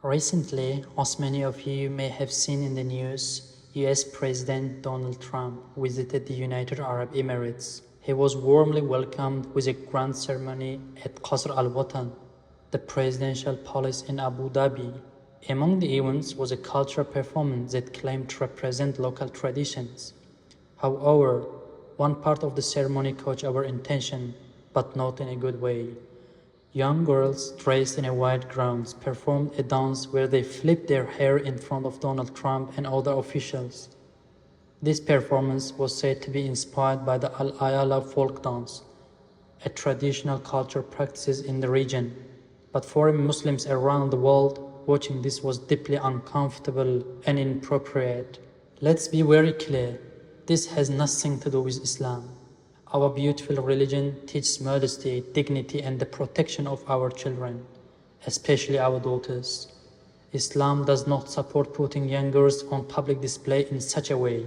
Recently, as many of you may have seen in the news, US President Donald Trump visited the United Arab Emirates. He was warmly welcomed with a grand ceremony at Qasr Al Watan, the presidential palace in Abu Dhabi. Among the events was a cultural performance that claimed to represent local traditions. However, one part of the ceremony caught our attention, but not in a good way. Young girls dressed in a white gowns performed a dance where they flipped their hair in front of Donald Trump and other officials. This performance was said to be inspired by the Al-Ayala folk dance, a traditional culture practices in the region. But for Muslims around the world, watching this was deeply uncomfortable and inappropriate. Let's be very clear, this has nothing to do with Islam. Our beautiful religion teaches modesty, dignity, and the protection of our children, especially our daughters. Islam does not support putting young girls on public display in such a way,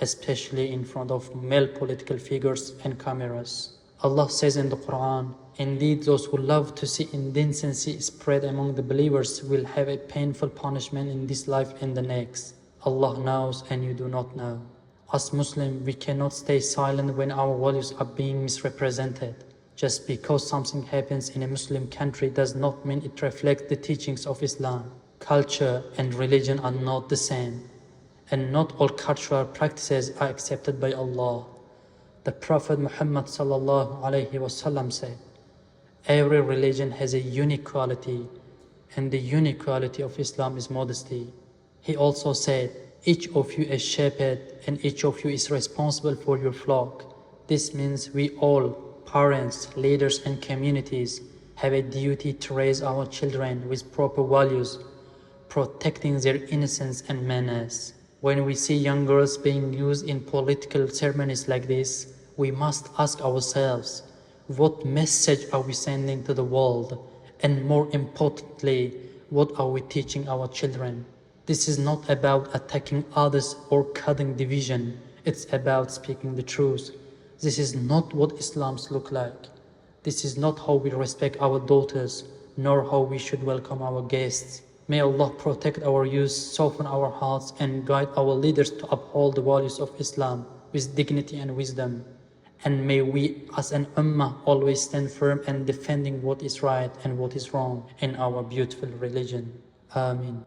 especially in front of male political figures and cameras. Allah says in the Quran, "Indeed, those who love to see indecency spread among the believers will have a painful punishment in this life and the next. Allah knows and you do not know." As Muslims, we cannot stay silent when our values are being misrepresented. Just because something happens in a Muslim country does not mean it reflects the teachings of Islam. Culture and religion are not the same, and not all cultural practices are accepted by Allah. The Prophet Muhammad ﷺ said, "Every religion has a unique quality, and the unique quality of Islam is modesty." He also said, "Each of you is shepherd, and each of you is responsible for your flock." This means we all, parents, leaders, and communities, have a duty to raise our children with proper values, protecting their innocence and manners. When we see young girls being used in political ceremonies like this, we must ask ourselves, what message are we sending to the world? And more importantly, what are we teaching our children? This is not about attacking others or causing division. It's about speaking the truth. This is not what Islam's look like. This is not how we respect our daughters, nor how we should welcome our guests. May Allah protect our youth, soften our hearts, and guide our leaders to uphold the values of Islam with dignity and wisdom. And may we as an ummah always stand firm in defending what is right and what is wrong in our beautiful religion. Ameen.